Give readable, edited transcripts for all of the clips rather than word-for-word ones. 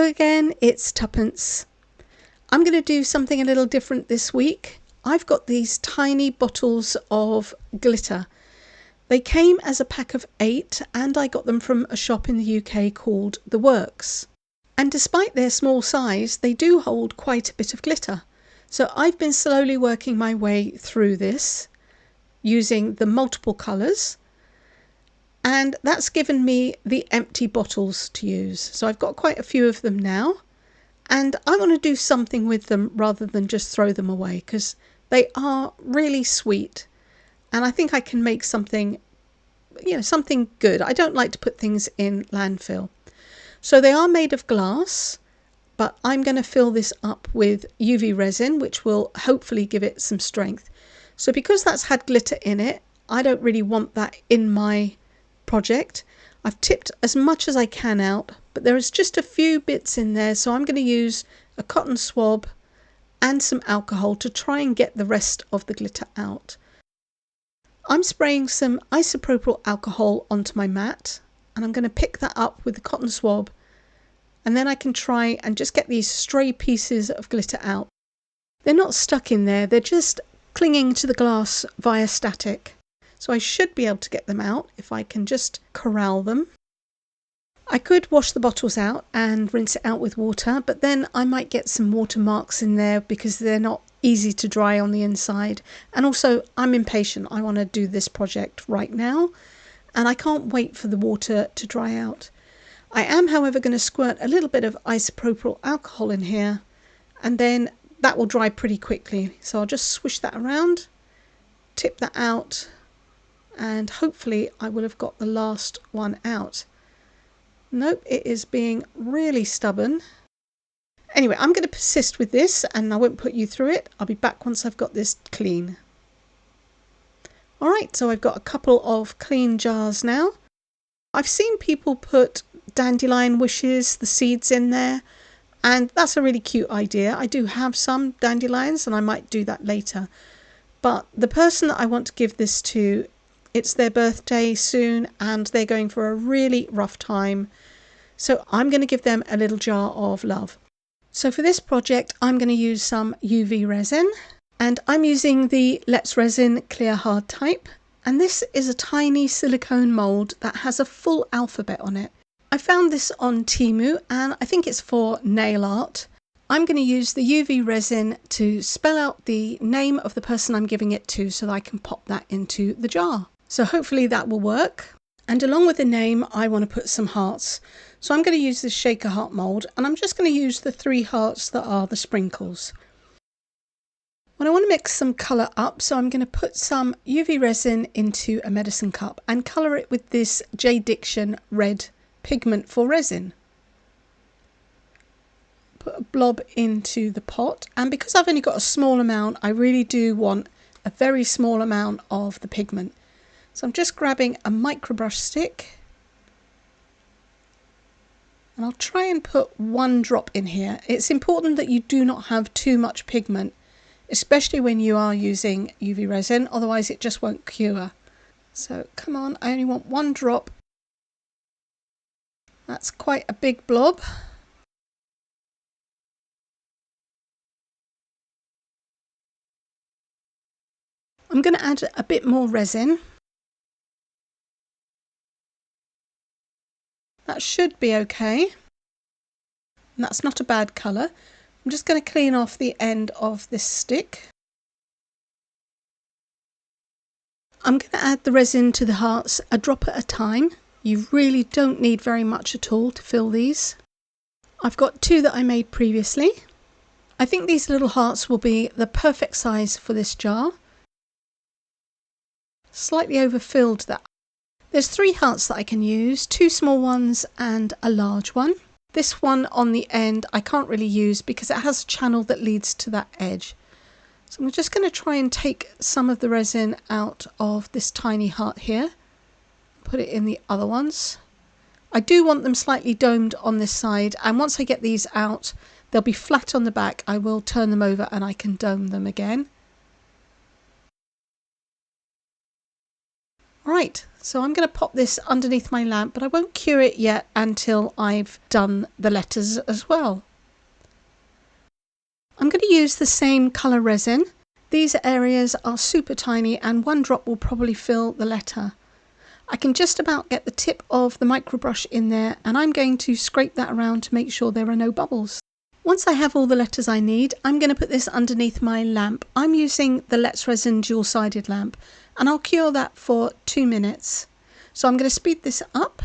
again, it's Tuppence. I'm going to do something a little different this week. I've got these tiny bottles of glitter. They came as a pack of 8 and I got them from a shop in the UK called The Works. And despite their small size, they do hold quite a bit of glitter. So I've been slowly working my way through this using the multiple colours. And that's given me the empty bottles to use. So I've got quite a few of them now. And I want to do something with them rather than just throw them away because they are really sweet. And I think I can make something, something good. I don't like to put things in landfill. So they are made of glass, but I'm going to fill this up with UV resin, which will hopefully give it some strength. So because that's had glitter in it, I don't really want that in my project. I've tipped as much as I can out, but there is just a few bits in there, so I'm going to use a cotton swab and some alcohol to try and get the rest of the glitter out. I'm spraying some isopropyl alcohol onto my mat, and I'm going to pick that up with the cotton swab, and then I can try and just get these stray pieces of glitter out. They're not stuck in there, they're just clinging to the glass via static. So I should be able to get them out if I can just corral them. I could wash the bottles out and rinse it out with water, but then I might get some watermarks in there because they're not easy to dry on the inside. And also I'm impatient. I want to do this project right now and I can't wait for the water to dry out. I am, however, going to squirt a little bit of isopropyl alcohol in here and then that will dry pretty quickly. So I'll just swish that around, tip that out, and hopefully I will have got the last one out. Nope, it is being really stubborn. Anyway, I'm going to persist with this and I won't put you through it. I'll be back once I've got this clean. Alright, so I've got a couple of clean jars now. I've seen people put dandelion wishes, the seeds in there, and that's a really cute idea. I do have some dandelions and I might do that later. But the person that I want to give this to, it's their birthday soon and they're going for a really rough time. So I'm going to give them a little jar of love. So for this project, I'm going to use some UV resin and I'm using the Let's Resin Clear Hard type. And this is a tiny silicone mould that has a full alphabet on it. I found this on Temu and I think it's for nail art. I'm going to use the UV resin to spell out the name of the person I'm giving it to so that I can pop that into the jar. So hopefully that will work. And along with the name, I want to put some hearts. So I'm going to use this shaker heart mould and I'm just going to use the 3 hearts that are the sprinkles. Well, I want to mix some colour up, so I'm going to put some UV resin into a medicine cup and colour it with this J. Diction red pigment for resin. Put a blob into the pot, and because I've only got a small amount, I really do want a very small amount of the pigment. So I'm just grabbing a micro brush stick and I'll try and put 1 drop in here. It's important that you do not have too much pigment, especially when you are using UV resin, otherwise it just won't cure. So come on, I only want 1 drop. That's quite a big blob. I'm going to add a bit more resin. That should be okay. And that's not a bad colour. I'm just going to clean off the end of this stick. I'm going to add the resin to the hearts a drop at a time. You really don't need very much at all to fill these. I've got 2 that I made previously. I think these little hearts will be the perfect size for this jar. Slightly overfilled that. There's 3 hearts that I can use, 2 small ones and a large one. This one on the end I can't really use because it has a channel that leads to that edge. So I'm just going to try and take some of the resin out of this tiny heart here. Put it in the other ones. I do want them slightly domed on this side, and once I get these out they'll be flat on the back. I will turn them over and I can dome them again. Right, so I'm going to pop this underneath my lamp, but I won't cure it yet until I've done the letters as well. I'm going to use the same colour resin. These areas are super tiny and one drop will probably fill the letter. I can just about get the tip of the microbrush in there, and I'm going to scrape that around to make sure there are no bubbles. Once I have all the letters I need, I'm going to put this underneath my lamp. I'm using the Let's Resin dual-sided lamp, and I'll cure that for 2 minutes. So I'm going to speed this up.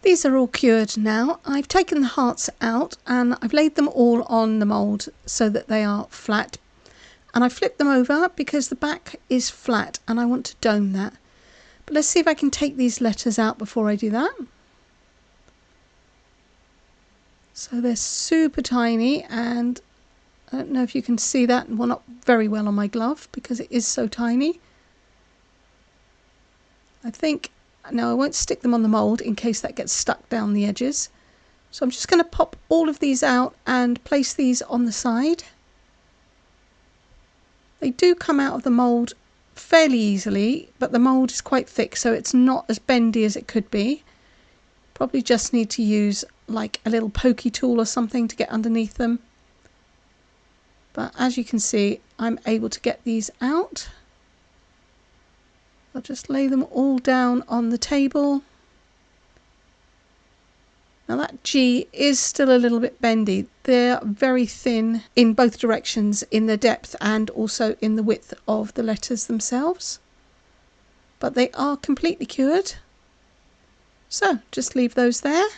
These are all cured now. I've taken the hearts out and I've laid them all on the mould so that they are flat. And I flipped them over because the back is flat and I want to dome that. But let's see if I can take these letters out before I do that. So they're super tiny, and I don't know if you can see that. Well, not very well on my glove because it is so tiny. I think, now I won't stick them on the mould in case that gets stuck down the edges. So I'm just going to pop all of these out and place these on the side. They do come out of the mould fairly easily, but the mould is quite thick, so it's not as bendy as it could be. Probably just need to use like a little pokey tool or something to get underneath them. But as you can see, I'm able to get these out. I'll just lay them all down on the table. Now that G is still a little bit bendy. They're very thin in both directions, in the depth and also in the width of the letters themselves. But they are completely cured. So just leave those there.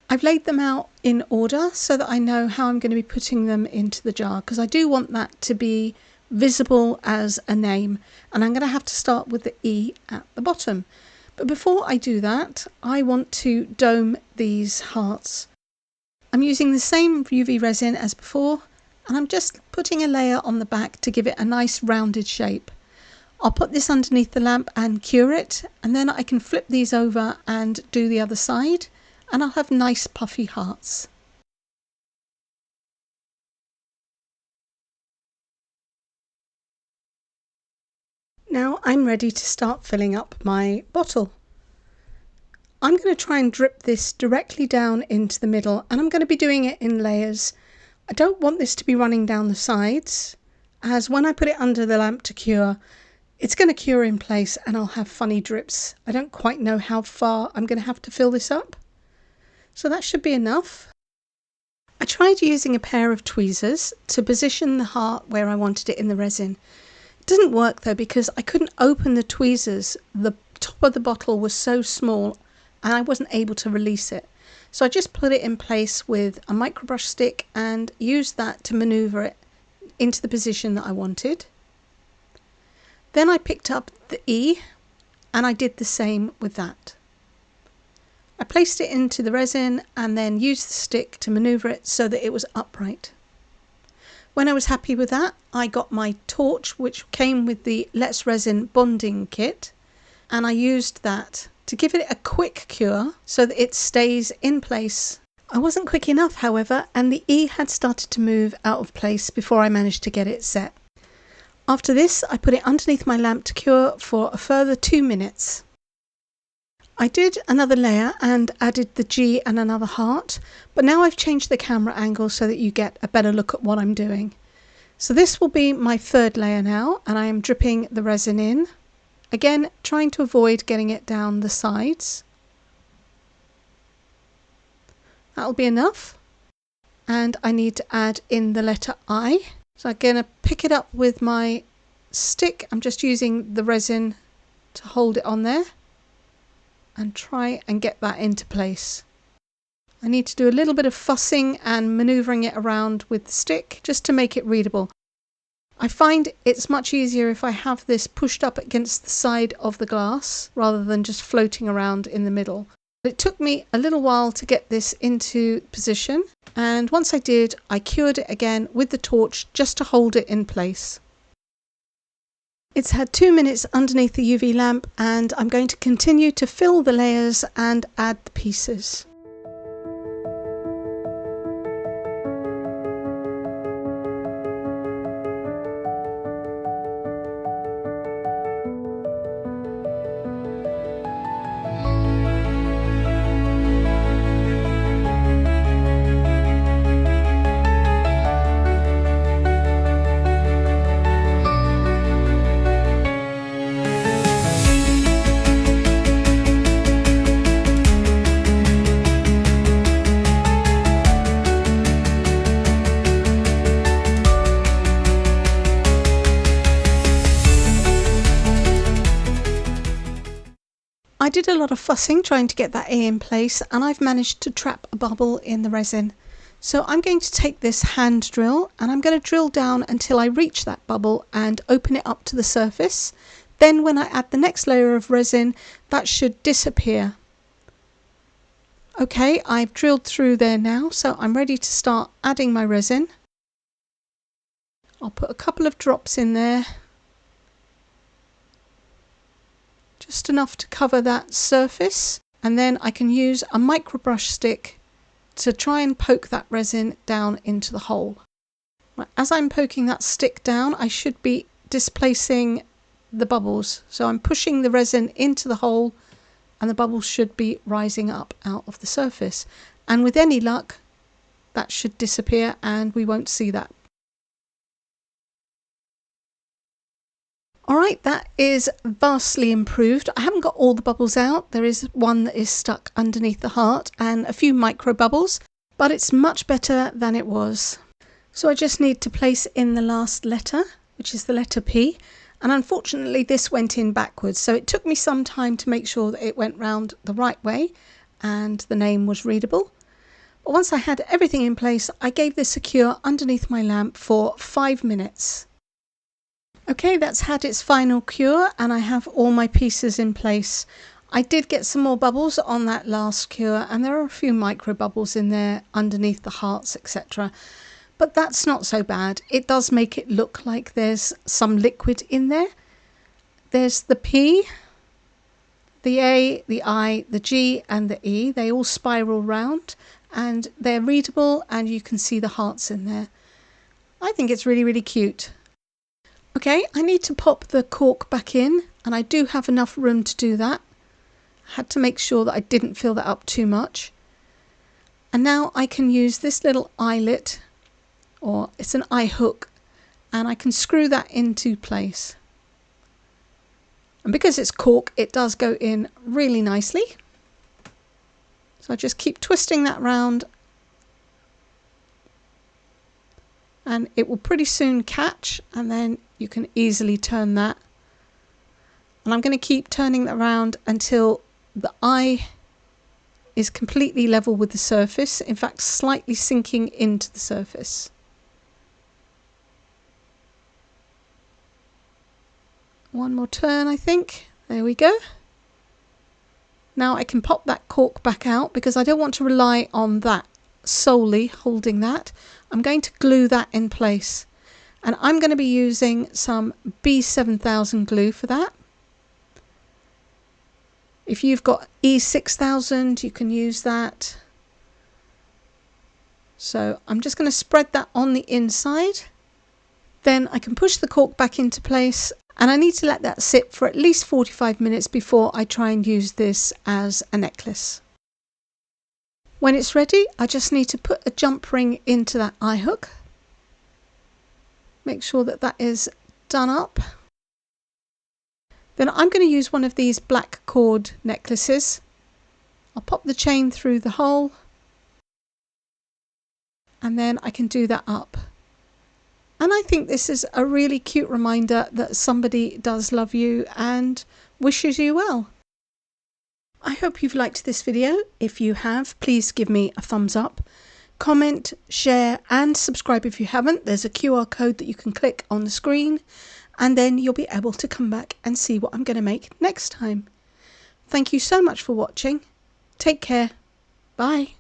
I've laid them out in order so that I know how I'm going to be putting them into the jar, because I do want that to be visible as a name, and I'm going to have to start with the E at the bottom. But before I do that, I want to dome these hearts. I'm using the same UV resin as before, and I'm just putting a layer on the back to give it a nice rounded shape. I'll put this underneath the lamp and cure it, and then I can flip these over and do the other side, and I'll have nice puffy hearts. Now I'm ready to start filling up my bottle. I'm going to try and drip this directly down into the middle, and I'm going to be doing it in layers. I don't want this to be running down the sides, as when I put it under the lamp to cure, it's going to cure in place and I'll have funny drips. I don't quite know how far I'm going to have to fill this up. So that should be enough. I tried using a pair of tweezers to position the heart where I wanted it in the resin. It didn't work though, because I couldn't open the tweezers. The top of the bottle was so small and I wasn't able to release it. So I just put it in place with a microbrush stick and used that to maneuver it into the position that I wanted. Then I picked up the E and I did the same with that. I placed it into the resin and then used the stick to maneuver it so that it was upright. When I was happy with that, I got my torch, which came with the Let's Resin bonding kit, and I used that to give it a quick cure so that it stays in place. I wasn't quick enough, however, and the E had started to move out of place before I managed to get it set. After this, I put it underneath my lamp to cure for a further 2 minutes. I did another layer and added the G and another heart, but now I've changed the camera angle so that you get a better look at what I'm doing. So this will be my third layer now, and I am dripping the resin in. Again, trying to avoid getting it down the sides. That'll be enough. And I need to add in the letter I. So I'm going to pick it up with my stick. I'm just using the resin to hold it on there and try and get that into place. I need to do a little bit of fussing and manoeuvring it around with the stick just to make it readable. I find it's much easier if I have this pushed up against the side of the glass rather than just floating around in the middle. It took me a little while to get this into position, and once I did, I cured it again with the torch just to hold it in place. It's had 2 minutes underneath the UV lamp, and I'm going to continue to fill the layers and add the pieces. I did a lot of fussing trying to get that A in place, and I've managed to trap a bubble in the resin. So I'm going to take this hand drill and I'm going to drill down until I reach that bubble and open it up to the surface. Then when I add the next layer of resin, that should disappear. Okay, I've drilled through there now, so I'm ready to start adding my resin. I'll put a couple of drops in there. Just enough to cover that surface, and then I can use a microbrush stick to try and poke that resin down into the hole. As I'm poking that stick down, I should be displacing the bubbles. So I'm pushing the resin into the hole and the bubbles should be rising up out of the surface. And with any luck, that should disappear and we won't see that. Alright, that is vastly improved. I haven't got all the bubbles out. There is one that is stuck underneath the heart and a few micro bubbles, but it's much better than it was. So I just need to place in the last letter, which is the letter P, and unfortunately this went in backwards, so it took me some time to make sure that it went round the right way and the name was readable. But once I had everything in place, I gave this a cure underneath my lamp for 5 minutes. Okay, that's had its final cure and I have all my pieces in place. I did get some more bubbles on that last cure and there are a few micro bubbles in there underneath the hearts, etc. But that's not so bad. It does make it look like there's some liquid in there. There's the P, the A, the I, the G and the E. They all spiral round and they're readable and you can see the hearts in there. I think it's really, really cute. Okay, I need to pop the cork back in and I do have enough room to do that. I had to make sure that I didn't fill that up too much. And now I can use this little eyelet, or it's an eye hook, and I can screw that into place. And because it's cork, it does go in really nicely. So I just keep twisting that round and it will pretty soon catch, and then you can easily turn that. And I'm going to keep turning that around until the eye is completely level with the surface, in fact slightly sinking into the surface. One more turn, I think. There we go. Now I can pop that cork back out because I don't want to rely on that solely holding that. I'm going to glue that in place and I'm going to be using some B7000 glue for that. If you've got E6000 you can use that. So I'm just going to spread that on the inside. Then I can push the cork back into place and I need to let that sit for at least 45 minutes before I try and use this as a necklace. When it's ready, I just need to put a jump ring into that eye hook. Make sure that that is done up. Then I'm going to use one of these black cord necklaces. I'll pop the chain through the hole and then I can do that up. And I think this is a really cute reminder that somebody does love you and wishes you well. I hope you've liked this video. If you have, please give me a thumbs up, comment, share and subscribe if you haven't. There's a QR code that you can click on the screen and then you'll be able to come back and see what I'm going to make next time. Thank you so much for watching. Take care. Bye.